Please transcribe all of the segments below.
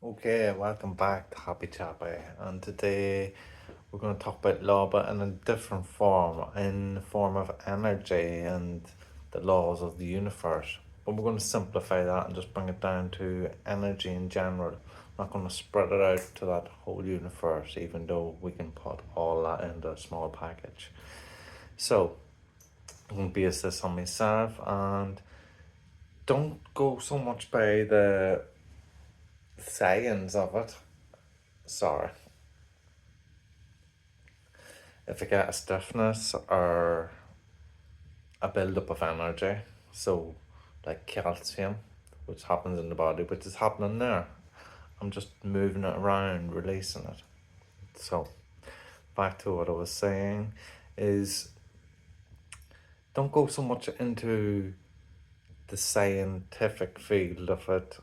Okay, welcome back to Happy Chappy. And today we're going to talk about law, but in a different form, in the form of energy and the laws of the universe. But we're going to simplify that and just bring it down to energy in general. I'm not going to spread it out to that whole universe, even though we can put all that into a small package. So, I'm going to base this on myself and don't go so much by the science of it. Sorry. If I get a stiffness or a build-up of energy, so like calcium, which happens in the body, which is happening there, I'm just moving it around, releasing it. So back to what I was saying is don't go so much into the scientific field of it,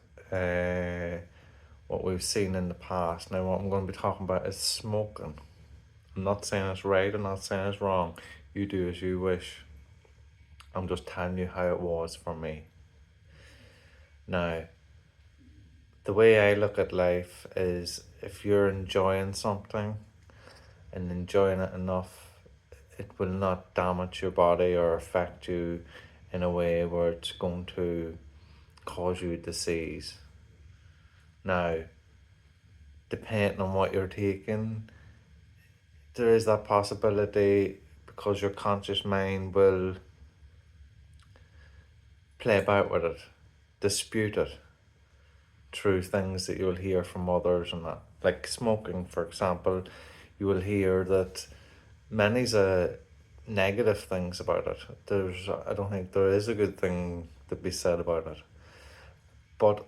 what we've seen in the past. Now what I'm going to be talking about is smoking. I'm not saying it's right, I'm not saying it's wrong. You do as you wish. I'm just telling you how it was for me. Now, the way I look at life is if you're enjoying something and enjoying it enough, it will not damage your body or affect you in a way where it's going to cause you disease. Now, depending on what you're taking, there is that possibility because your conscious mind will play about with it, dispute it through things that you'll hear from others and that. Like smoking, for example, you will hear that many's negative things about it. I don't think there is a good thing to be said about it. But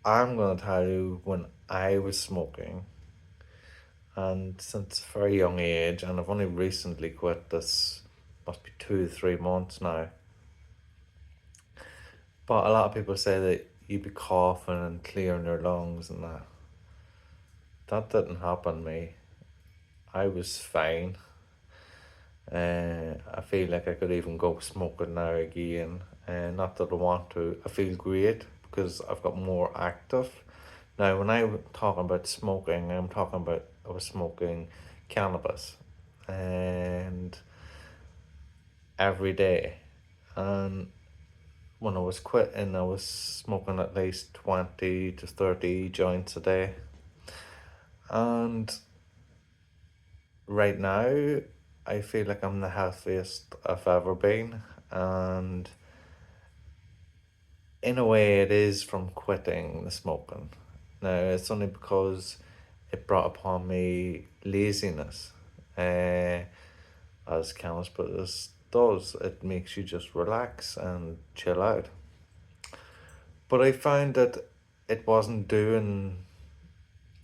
I'm going to tell you when I was smoking, and since a very young age, and I've only recently quit this, must be 2 3 months now. But a lot of people say that you be coughing and clearing your lungs and that. That didn't happen to me. I was fine. I feel like I could even go smoking now again. Not that I want to. I feel great because I've got more active. Now, when I'm talking about smoking, I'm talking about I was smoking cannabis and every day. And when I was quitting, I was smoking at least 20 to 30 joints a day. And right now, I feel like I'm the healthiest I've ever been. And in a way, it is from quitting the smoking. Now, it's only because it brought upon me laziness. As cannabis does, it makes you just relax and chill out. But I found that it wasn't doing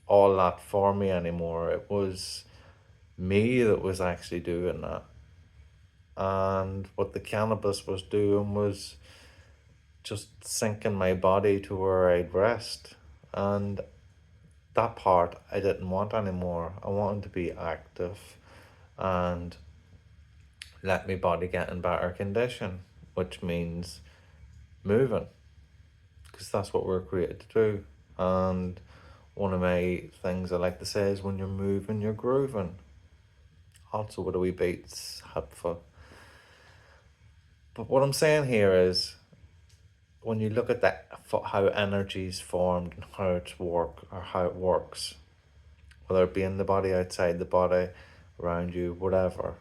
all that for me anymore. It was me that was actually doing that. And what the cannabis was doing was just sinking my body to where I'd rest. And that part I didn't want anymore. I wanted to be active and let my body get in better condition, which means moving, because that's what we're created to do. And one of my things I like to say is when you're moving, you're grooving. Also, with a wee beats helpful. But what I'm saying here is when you look at that, how energy is formed and how it's work or how it works, whether it be in the body, outside the body, around you, whatever,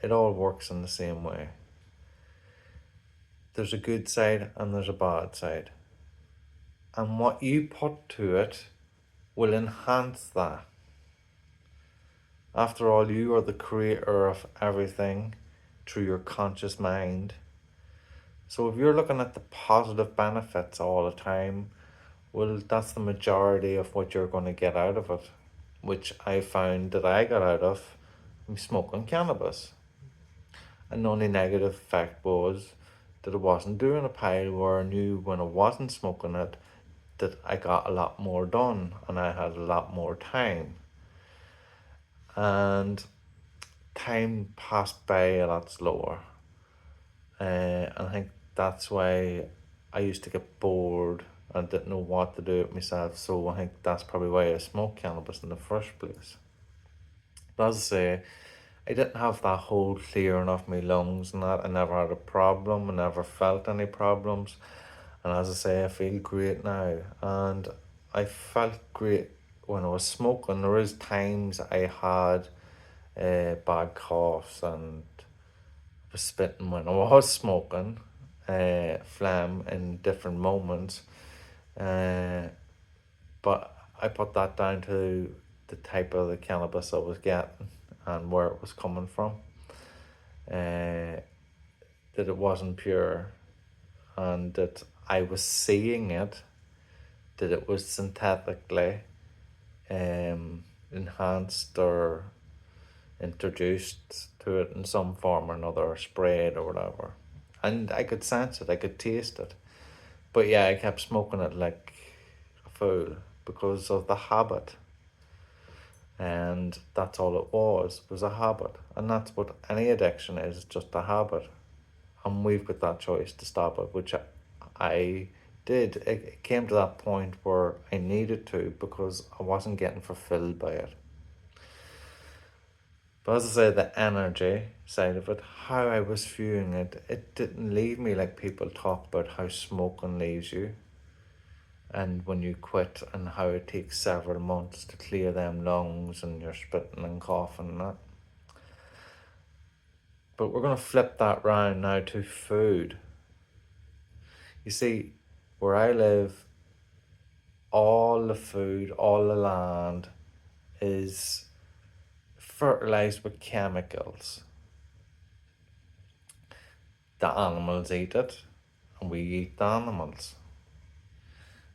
it all works in the same way. There's a good side and there's a bad side. And what you put to it will enhance that. After all, you are the creator of everything through your conscious mind. So if you're looking at the positive benefits all the time, well, that's the majority of what you're going to get out of it, which I found that I got out of smoking cannabis. And the only negative effect was that I wasn't doing a pile where I knew when I wasn't smoking it that I got a lot more done and I had a lot more time. And time passed by a lot slower. And I think that's why I used to get bored I didn't know what to do with myself, so I think that's probably why I smoked cannabis in the first place. But as I say, I didn't have that whole clearing of my lungs and that. I never had a problem, I never felt any problems. And as I say, I feel great now. And I felt great when I was smoking. There is times I had bad coughs and was spitting when I was smoking, phlegm in different moments. Uh, but I put that down to the type of the cannabis I was getting and where it was coming from. That it wasn't pure and that I was seeing it, that it was synthetically enhanced or introduced to it in some form or another, or sprayed or whatever. And I could sense it, I could taste it. But yeah, I kept smoking it like a fool because of the habit. And that's all it was a habit. And that's what any addiction is, just a habit. And we've got that choice to stop it, which I did. It came to that point where I needed to because I wasn't getting fulfilled by it. But as I say, the energy side of it, how I was viewing it, it didn't leave me like people talk about how smoking leaves you. And when you quit, and how it takes several months to clear them lungs and you're spitting and coughing and that. But we're going to flip that round now to food. You see, where I live, all the food, all the land is fertilized with chemicals. The animals eat it, and we eat the animals.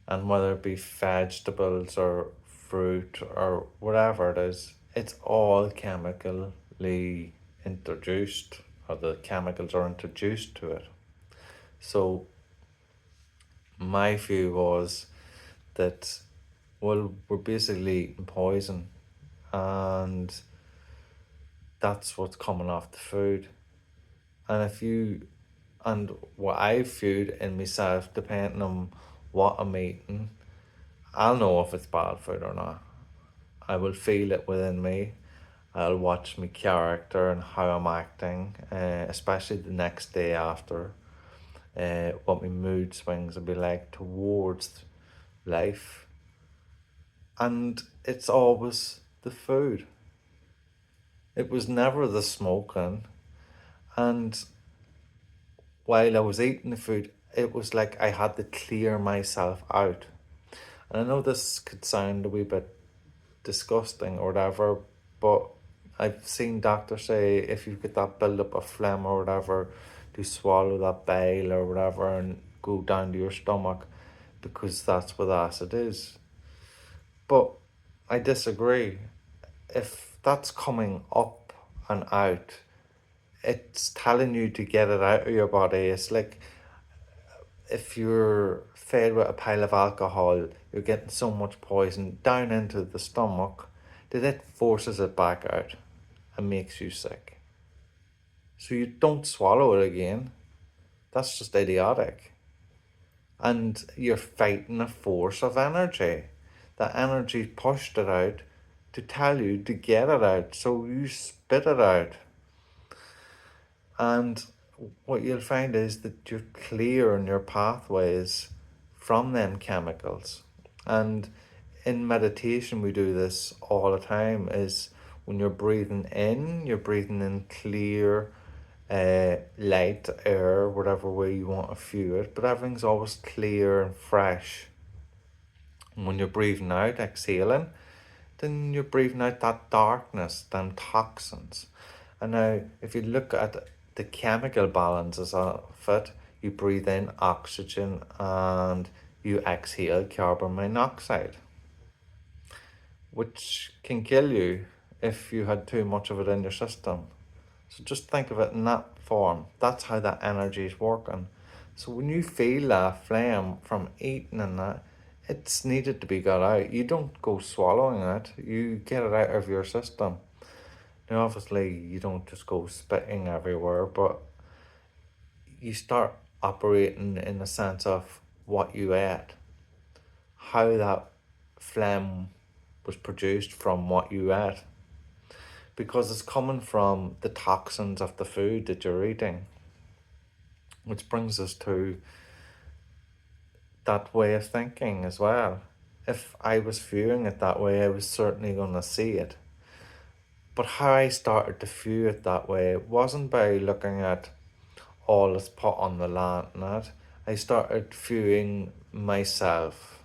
And whether it be vegetables or fruit or whatever it is, it's all chemically introduced, or the chemicals are introduced to it. So my view was that, well, we're basically eating poison, and that's what's coming off the food. And if you, and what I viewed in myself, depending on what I'm eating, I'll know if it's bad food or not. I will feel it within me. I'll watch my character and how I'm acting, especially the next day after, what my mood swings will be like towards life. And it's always the food. It was never the smoking. And while I was eating the food, it was like I had to clear myself out. And I know this could sound a wee bit disgusting or whatever, but I've seen doctors say if you've got that build up of phlegm or whatever, to swallow that bile or whatever and go down to your stomach, because that's what acid is. But I disagree. If that's coming up and out, it's telling you to get it out of your body. It's like if you're fed with a pile of alcohol, you're getting so much poison down into the stomach that it forces it back out and makes you sick. So you don't swallow it again. That's just idiotic. And you're fighting a force of energy. That energy pushed it out to tell you to get it out. So you spit it out. And what you'll find is that you're clear in your pathways from them chemicals. And in meditation, we do this all the time, is when you're breathing in clear, light air, whatever way you want to view it, but everything's always clear and fresh. And when you're breathing out, exhaling, then you're breathing out that darkness, them toxins. And now, if you look at the chemical balances of it, you breathe in oxygen and you exhale carbon monoxide, which can kill you if you had too much of it in your system. So just think of it in that form. That's how that energy is working. So when you feel that flame from eating and that, it's needed to be got out. You don't go swallowing it, you get it out of your system. Now obviously you don't just go spitting everywhere, but you start operating in the sense of what you ate. how that phlegm was produced from what you ate, because it's coming from the toxins of the food that you're eating. Which brings us to that way of thinking as well. If I was viewing it that way, I was certainly going to see it. But how I started to view it that way wasn't by looking at all that's put on the land. I started viewing myself,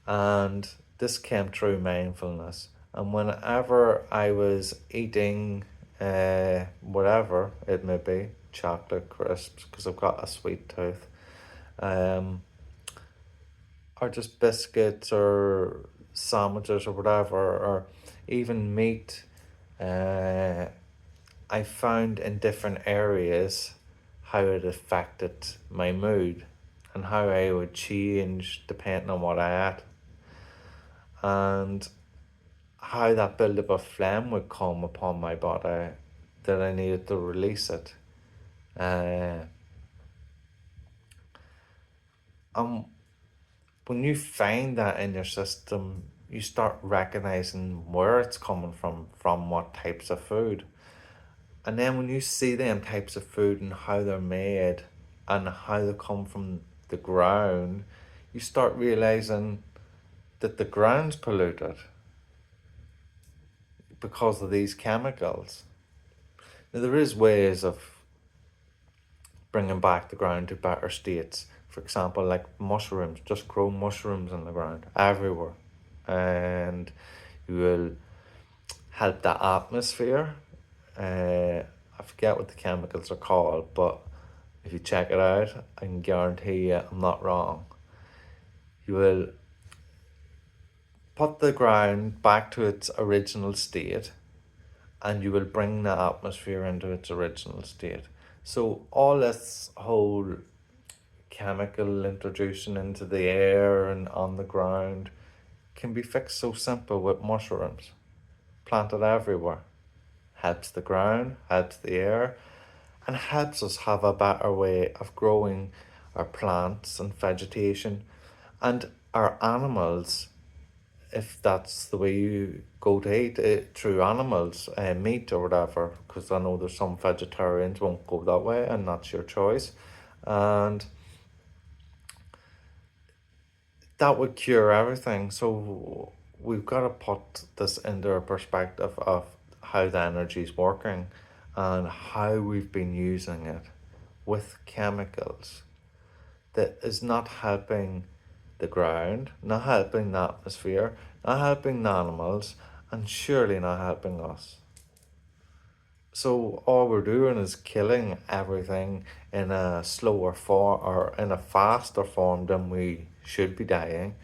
and this came through mindfulness. And whenever I was eating whatever it may be, chocolate crisps, because I've got a sweet tooth, um, or just biscuits or sandwiches or whatever, or even meat, uh, I found in different areas how it affected my mood and how I would change depending on what I ate, and how that buildup of phlegm would come upon my body, that I needed to release it. Uh, and when you find that in your system, you start recognizing where it's coming from what types of food. And then when you see them types of food and how they're made and how they come from the ground, you start realizing that the ground's polluted because of these chemicals. Now, there is ways of bringing back the ground to better states. For example, like mushrooms, just grow mushrooms in the ground everywhere. And you will help the atmosphere. I forget what the chemicals are called, but if you check it out, I can guarantee you I'm not wrong. You will put the ground back to its original state, and you will bring the atmosphere into its original state. So all this whole chemical introduction into the air and on the ground can be fixed so simple with mushrooms planted everywhere. Helps the ground, helps the air, and helps us have a better way of growing our plants and vegetation, and our animals, if that's the way you go to eat it, through animals, meat or whatever, because I know there's some vegetarians won't go that way, and that's your choice. And that would cure everything. So we've got to put this into a perspective of how the energy is working and how we've been using it with chemicals that is not helping the ground, not helping the atmosphere, not helping the animals, and surely not helping us. So all we're doing is killing everything in a slower form or in a faster form than we should be dying.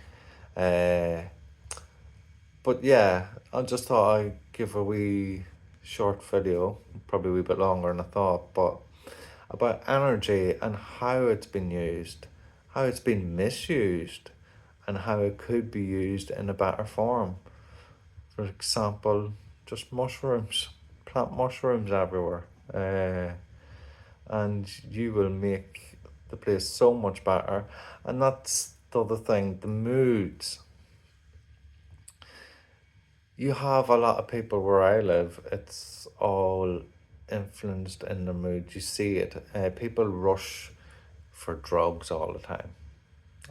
Uh, but yeah, I just thought I'd give a wee short video, probably a wee bit longer than I thought, but about energy and how it's been used, how it's been misused, and how it could be used in a better form. For example, just mushrooms, plant mushrooms everywhere, and you will make the place so much better. And that's the other thing, the moods. You have a lot of people where I live, it's all influenced in the mood. You see it. People rush for drugs all the time.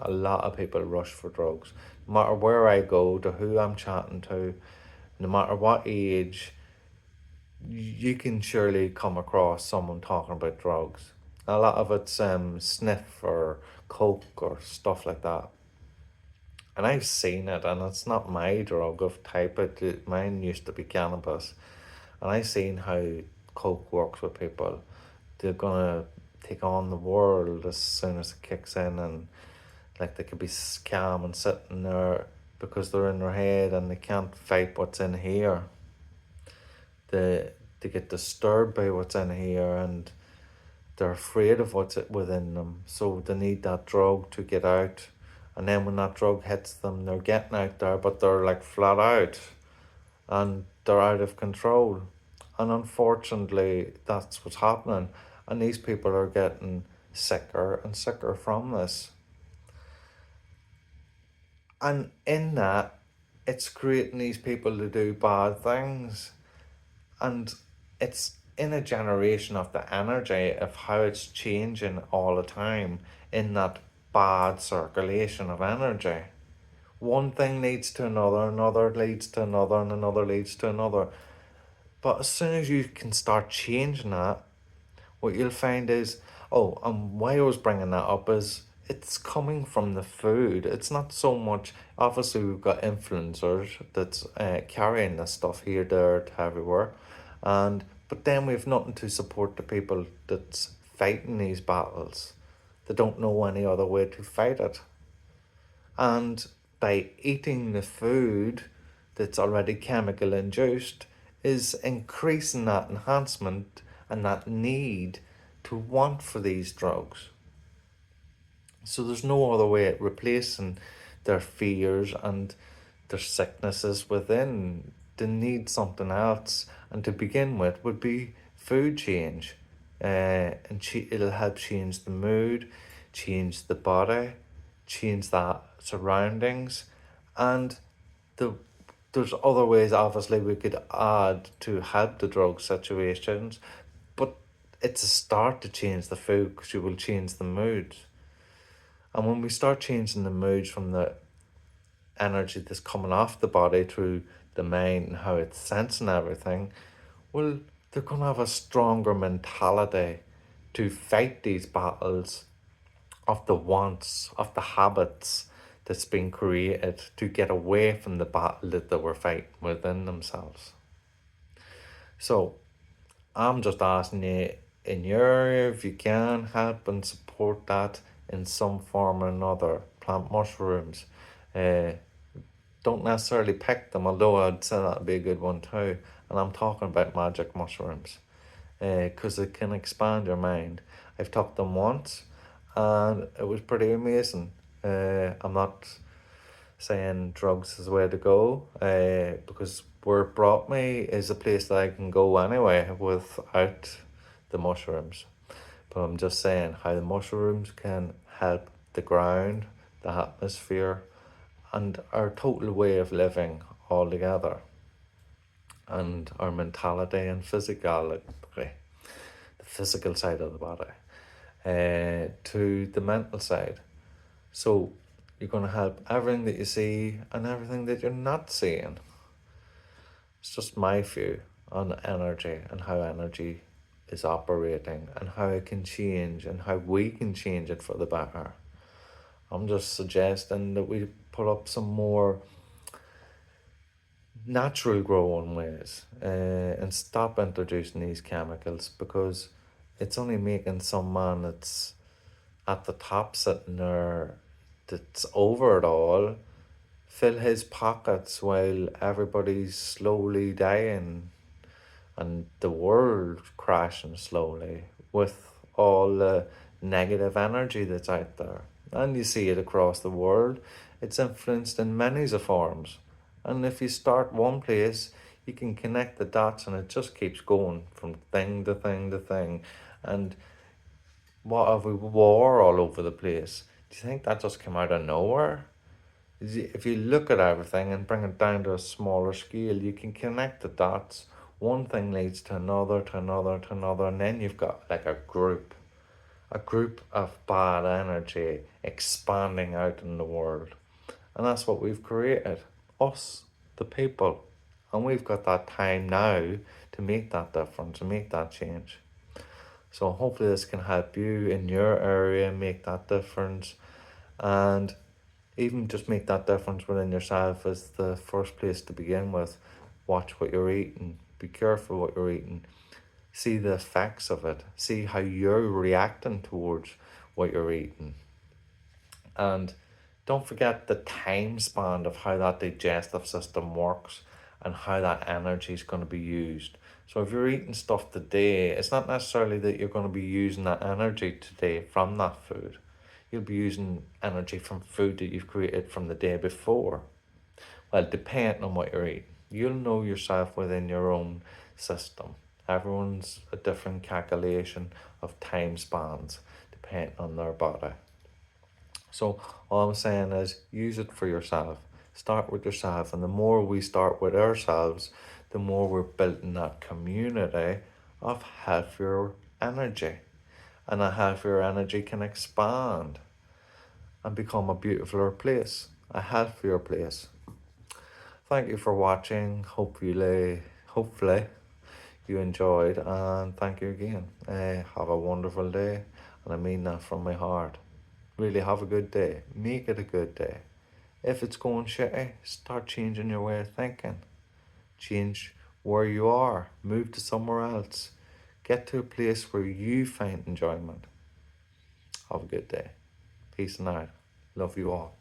A lot of people rush for drugs. No matter where I go, to who I'm chatting to, no matter what age, you can surely come across someone talking about drugs. A lot of it's sniff or coke or stuff like that. And I've seen it, and it's not my drug of type. Mine used to be cannabis, and I've seen how coke works with people. They're gonna take on the world as soon as it kicks in, and like they could be calm and sitting there because they're in their head and they can't fight what's in here. They get disturbed by what's in here, and they're afraid of what's within them. So they need that drug to get out. And then when that drug hits them, they're getting out there, but they're like flat out and they're out of control. And unfortunately, that's what's happening. And these people are getting sicker and sicker from this. And in that, it's creating these people to do bad things. And it's in a generation of the energy of how it's changing all the time in that bad circulation of energy. One thing leads to another, another leads to another, and another leads to another. But as soon as you can start changing that, what you'll find is, oh, and why I was bringing that up is it's coming from the food. It's not so much, obviously, we've got influencers that's carrying this stuff here, there, to everywhere. But then we've nothing to support the people that's fighting these battles. They don't know any other way to fight it. And by eating the food that's already chemical induced is increasing that enhancement and that need to want for these drugs. So there's no other way of replacing their fears and their sicknesses within. They need something else, and to begin with would be food change. It'll help change the mood, change the body, change that surroundings, and the there's other ways obviously we could add to help the drug situations, but it's a start to change the food because you will change the moods. And when we start changing the moods from the energy that's coming off the body through the mind and how it's sensing everything, well, they're going to have a stronger mentality to fight these battles of the wants, of the habits that's been created to get away from the battle that they were fighting within themselves. So I'm just asking you in your area if you can help and support that in some form or another. Plant mushrooms. Uh, don't necessarily pick them, although I'd say that'd be a good one too. And I'm talking about magic mushrooms, because it can expand your mind. I've took them once, and it was pretty amazing. I'm not saying drugs is the way to go, because where it brought me is a place that I can go anyway without the mushrooms. But I'm just saying how the mushrooms can help the ground, the atmosphere, and our total way of living all together, and our mentality and physicality, the physical side of the body, to the mental side. So you're going to help everything that you see and everything that you're not seeing. It's just my view on energy and how energy is operating and how it can change and how we can change it for the better. I'm just suggesting that we put up some more natural growing ways, and stop introducing these chemicals, because it's only making some man that's at the top sitting there, that's over it all, fill his pockets while everybody's slowly dying and the world crashing slowly with all the negative energy that's out there. And you see it across the world. It's influenced in many forms. And if you start one place, you can connect the dots and it just keeps going from thing to thing to thing. And what have we, war all over the place? Do you think that just came out of nowhere? If you look at everything and bring it down to a smaller scale, you can connect the dots. One thing leads to another, to another, to another, and then you've got like a group of bad energy expanding out in the world. And that's what we've created, us, the people. And we've got that time now to make that difference, to make that change. So hopefully this can help you in your area make that difference, and even just make that difference within yourself is the first place to begin with. Watch what you're eating, be careful what you're eating, see the effects of it, see how you're reacting towards what you're eating. And don't forget the time span of how that digestive system works and how that energy is going to be used. So if you're eating stuff today, it's not necessarily that you're going to be using that energy today from that food. You'll be using energy from food that you've created from the day before. Well, depending on what you're eating, you'll know yourself within your own system. Everyone's a different calculation of time spans depending on their body. So all I'm saying is use it for yourself. Start with yourself. And the more we start with ourselves, the more we're building that community of healthier energy. And a healthier energy can expand and become a beautifuler place, a healthier place. Thank you for watching. Hopefully you enjoyed, and thank you again. Have a wonderful day, and I mean that from my heart. Really have a good day. Make it a good day. If it's going shitty, start changing your way of thinking. Change where you are. Move to somewhere else. Get to a place where you find enjoyment. Have a good day. Peace and out. Love you all.